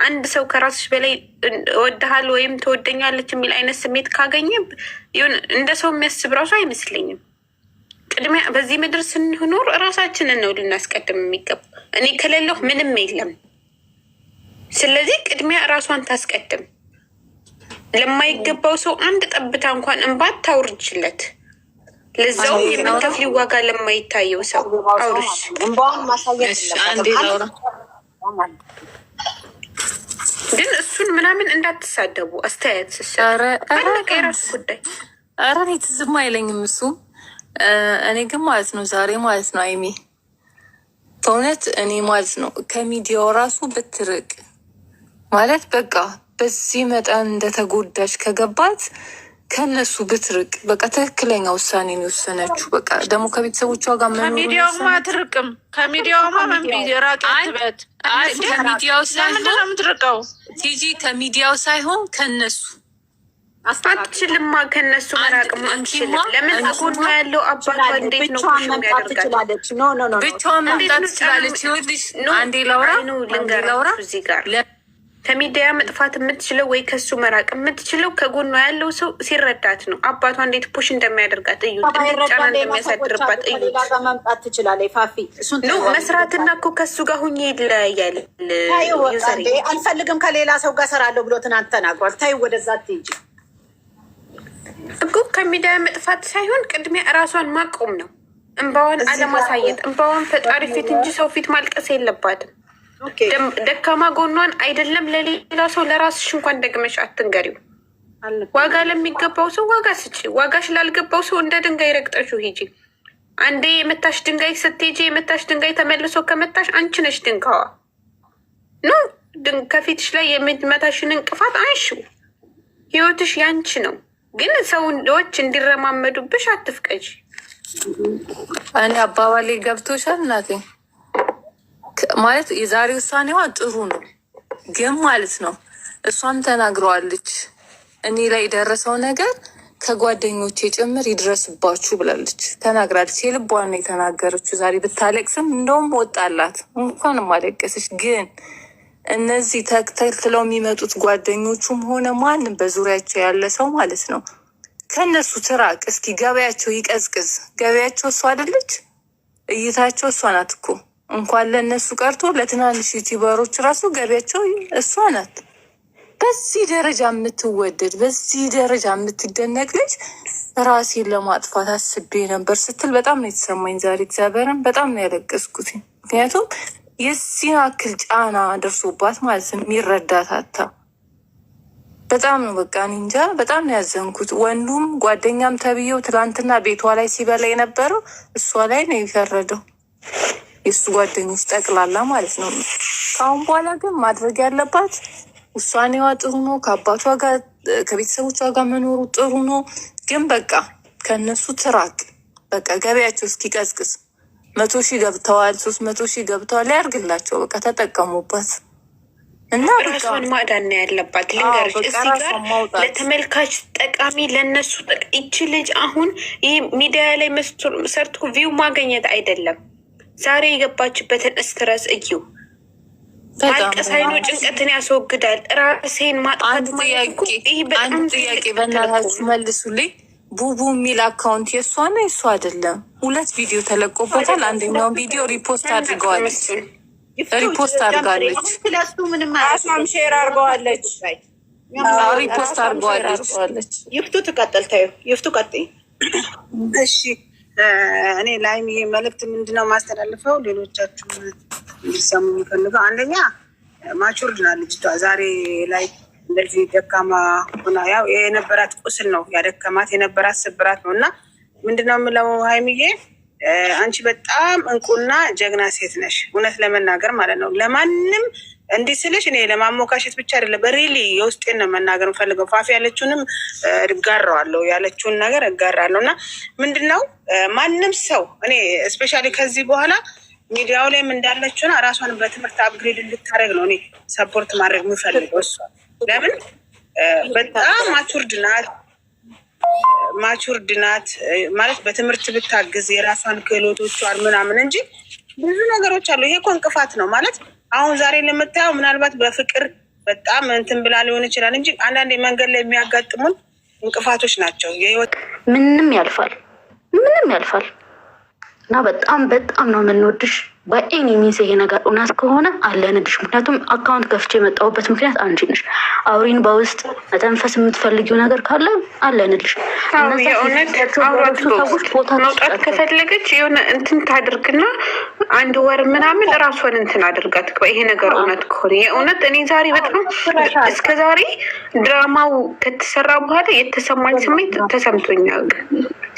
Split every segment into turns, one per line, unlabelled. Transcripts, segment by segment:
አንድ ሰው ከራስሽ በላይ እወድሃለሁ ወይም ትወደኛለች የሚል አይነት ስሜት ካገኘ ይሁን እንደ ሰው የሚያስብ ራሱ አይመስለኝም። ቅድሚያ በዚህ ምድር ስንኖር ራሳችንን ነው ልናስቀድም የሚገባ። እኔ ከሌለሁ ምንም የለም። ስለዚህ ቅድሚያ ራሷን ታስቀድም። ለማይገባው ሰው አንድ ጠብታ እንኳን እንባት ታውርጅለት። ለዛው የምንከፍል ዋጋ ለማይታየው ሰው አውርሽ። ግን እሱን ምናምን እንዳትሳደቡ። አስተያየት የራሱ ጉዳይ።
ኧረ እኔ ትዝም አይለኝም እሱ። እኔ ግን ማለት ነው ዛሬ ማለት ነው አይሚ በእውነት እኔ ማለት ነው ከሚዲያው ራሱ ብትርቅ ማለት በቃ በዚህ መጠን እንደተጎዳች ከገባት ከነሱ ብትርቅ በቃ ትክክለኛ ውሳኔ ነው የወሰነችው። በቃ ደግሞ ከቤተሰቦቿ ጋር
ከሚዲያውማ አትርቅም። ከሚዲያውማ ራቅትበት
ከሚዲያው ሳይሆን
ምትርቀው
ቲጂ ከሚዲያው ሳይሆን ከነሱ
አትችልማ። ከነሱ መራቅም አንችልም። ለምን አጎኗ ያለው አባቷ እንዴት ነው
ትችላለች? ብቻዋን መምጣት ትችላለች። ይኸውልሽ አንዴ ላውራ
እዚህ ጋር ከሚዲያ መጥፋት የምትችለው ወይ ከሱ መራቅ የምትችለው ከጎኗ ያለው ሰው ሲረዳት ነው። አባቷ እንዴት ፑሽ እንደሚያደርጋት እዩ፣ ጫና እንደሚያሳድርባት እዩ።
መምጣት ትችላለች። ፋፊ
መስራትና እኮ ከሱ ጋር ሁኜ ይለያያል።
አልፈልግም ከሌላ ሰው ጋር ሰራለሁ ብሎ ትናንት ተናግሯል። ታይ ወደዛ ትሄጂ
እኮ ከሚዲያ መጥፋት ሳይሆን ቅድሚያ እራሷን ማቆም ነው። እንባዋን አለማሳየት፣ እንባዋን ፈጣሪ ፊት እንጂ ሰው ፊት ማልቀስ የለባትም። ደካማ ጎኗን አይደለም ለሌላ ሰው ለራስሽ እንኳን ደግመሽ አትንገሪው። ዋጋ ለሚገባው ሰው ዋጋ ስጪ። ዋጋሽ ላልገባው ሰው እንደ ድንጋይ ረግጠሽው ሂጂ። አንዴ የመታሽ ድንጋይ ስትሄጂ የመታሽ ድንጋይ ተመልሶ ከመታሽ አንቺ ነሽ ድንጋዋ። ከፊትሽ ላይ የሚመታሽን እንቅፋት አንሺው። ህይወትሽ ያንቺ ነው። ግን ሰዎች እንዲረማመዱብሽ አትፍቀጂ።
እኔ አባባሌ ገብቶሻል እናቴ? ማለት የዛሬ ውሳኔዋ ጥሩ ነው፣ ግን ማለት ነው እሷም ተናግረዋለች። እኔ ላይ የደረሰው ነገር ከጓደኞቼ ጭምር ይድረስባችሁ ብላለች፣ ተናግራለች። የልቧን ነው የተናገረችው። ዛሬ ብታለቅስም እንደውም ወጣላት፣ እንኳንም አለቀሰች። ግን እነዚህ ተከትለው የሚመጡት ጓደኞቹም ሆነ ማንም በዙሪያቸው ያለ ሰው ማለት ነው ከእነሱ ትራቅ። እስኪ ገበያቸው ይቀዝቅዝ። ገበያቸው እሷ አይደለች? እይታቸው እሷ ናት እኮ። እንኳን ለእነሱ ቀርቶ ለትናንሽ ዩቲዩበሮች ራሱ ገቢያቸው እሷ ናት። በዚህ ደረጃ የምትወደድ በዚህ ደረጃ የምትደነቅ ልጅ ራሴን ለማጥፋት አስቤ ነበር ስትል በጣም ነው የተሰማኝ ዛሬ። እግዚአብሔርን በጣም ነው ያለቀስኩት። ምክንያቱም የዚህ አክል ጫና ደርሶባት ማለት ነው የሚረዳት አታ በጣም ነው በቃ እኔ እንጃ በጣም ነው ያዘንኩት። ወንዱም ጓደኛም ተብዬው ትላንትና ቤቷ ላይ ሲበላ የነበረው እሷ ላይ ነው የፈረደው፣ የእሱ ጓደኞች ጠቅላላ ማለት ነው። ከአሁን በኋላ ግን ማድረግ ያለባት ውሳኔዋ ጥሩ ነው። ከአባቷ ጋር ከቤተሰቦቿ ጋር መኖሩ ጥሩ ነው። ግን በቃ ከእነሱ ትራቅ። በቃ ገበያቸው እስኪቀዝቅዝ 100,000 ገብተዋል፣ 300,000 ገብተዋል። ያርግላቸው በቃ ተጠቀሙበት እና
ራሷን ማዳን ነው ያለባት። ልንገርሽ እዚህ ጋር ለተመልካች ጠቃሚ ለእነሱ ይቺ ልጅ አሁን ይህ ሚዲያ ላይ ሰርቶ ቪው ማገኘት አይደለም። ዛሬ የገባችበትን ስትረስ እዩ። ማልቀስ አይኑ ጭንቀትን ያስወግዳል። ራሴን ማጥፋት
አንድ ጥያቄ በእናታችሁ መልሱልኝ። ቡቡ የሚል አካውንት የእሷ ነው የእሷ አይደለም? 2 ቪዲዮ ተለቆበታል። አንደኛውን ቪዲዮ ሪፖስት አድርገዋለች፣ ሪፖስት አድርጋለች፣
ራሷም ሼር አድርገዋለች፣
ሪፖስት አድርገዋለች።
ይፍቱ ትቀጥል። ታዩ ይፍቱ ቀጥይ።
እሺ እኔ ላይ መልዕክት ምንድነው ማስተላልፈው ሌሎቻችሁ እንዲሰሙ የሚፈልገው፣ አንደኛ ማቹርድ ናት ልጅቷ። ዛሬ ላይ እንደዚህ ደካማ ሆና ያው የነበራት ቁስል ነው ያደከማት፣ የነበራት ስብራት ነው። እና ምንድነው የምለው ሀይሚዬ አንቺ በጣም እንቁና ጀግና ሴት ነሽ፣ እውነት ለመናገር ማለት ነው። ለማንም እንዲህ ስልሽ እኔ ለማሞካሸት ብቻ አይደለም፣ በሪሊ የውስጤን ነው መናገር የምፈልገው። ፋፊ ያለችውንም እጋራዋለሁ፣ ያለችውን ነገር እጋራለሁ። እና ምንድነው ማንም ሰው እኔ እስፔሻሊ ከዚህ በኋላ ሚዲያው ላይም እንዳለችውና ራሷን በትምህርት አፕግሬድ እንድታደርግ ነው እኔ ሰፖርት ማድረግ የምፈልገው። እሷ ለምን በጣም ማቹርድ ናት ማለት በትምህርት ብታግዝ የራሷን ክህሎቶቿን ምናምን እንጂ ብዙ ነገሮች አሉ። ይሄ እኮ እንቅፋት ነው ማለት አሁን ዛሬ ለምታየው ምናልባት በፍቅር በጣም እንትን ብላ ሊሆን ይችላል እንጂ አንዳንዴ መንገድ ላይ የሚያጋጥሙን እንቅፋቶች ናቸው። የህይወት
ምንም ያልፋል እና በጣም ነው የምንወድሽ። በኤኒ ሚንስ ይሄ ነገር እውነት ከሆነ አለንልሽ። ምክንያቱም አካውንት ከፍቼ የመጣሁበት ምክንያት አንቺ ነሽ። አውሪን በውስጥ መተንፈስ የምትፈልጊው ነገር ካለ አለንልሽ።
የእውነት ሰዎች ቦታ መውጣት ከፈለገች የሆነ እንትን ታድርግና 1 ወር ምናምን እራሷን እንትን አድርጋት። ይሄ ነገር እውነት ከሆነ የእውነት እኔ ዛሬ በጣም እስከ ዛሬ ድራማው ከተሰራ በኋላ የተሰማኝ ስሜት ተሰምቶኛል።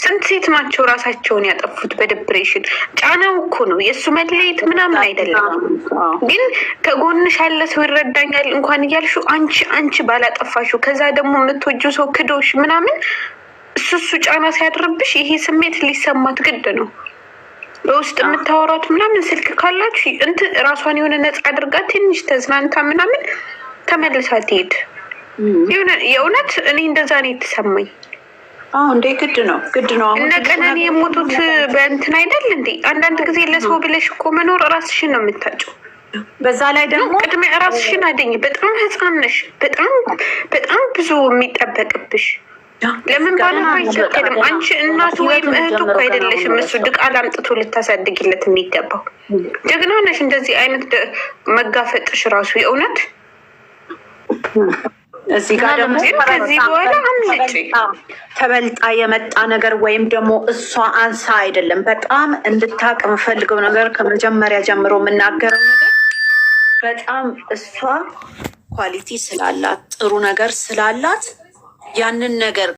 ስንት ሴት ናቸው ራሳቸውን ያጠፉት በዲፕሬሽን። ጫናው እኮ ነው የእሱ መለየት ምናምን አይደለም። ግን ከጎንሽ ያለ ሰው ይረዳኛል እንኳን እያልሽው አንቺ ባላጠፋሽው ከዛ ደግሞ የምትወጂው ሰው ክዶሽ ምናምን እሱ ጫና ሲያድርብሽ ይሄ ስሜት ሊሰማት ግድ ነው። በውስጥ የምታወራት ምናምን ስልክ ካላችሁ እንትን ራሷን የሆነ ነፃ አድርጋ ትንሽ ተዝናንታ ምናምን ተመልሳ ትሄድ። የእውነት እኔ እንደዛ ነው የተሰማኝ።
እንዴ ግድ ነው።
እነ ቀነኒ የሞቱት በእንትን አይደል እንዴ? አንዳንድ ጊዜ ለሰው ብለሽ እኮ መኖር ራስሽን ነው የምታጭው።
በዛ ላይ ደግሞ
ቅድሚያ ራስሽን አደኝ። በጣም ህፃን ነሽ። በጣም ብዙ የሚጠበቅብሽ። ለምን ባለፈ አይቸገርም። አንቺ እናቱ ወይም እህቱ እኮ አይደለሽም። እሱ ድቃላ አምጥቶ ልታሳድግለት የሚገባው ጀግና ነሽ። እንደዚህ አይነት መጋፈጥሽ ራሱ የእውነት
እዚህ ጋር ደግሞ ከዚህ በኋላ ተበልጣ የመጣ ነገር ወይም ደግሞ እሷ አንሳ አይደለም። በጣም እንድታቅ የምፈልገው ነገር ከመጀመሪያ ጀምሮ የምናገረው ነገር በጣም እሷ ኳሊቲ ስላላት ጥሩ ነገር ስላላት ያንን ነገር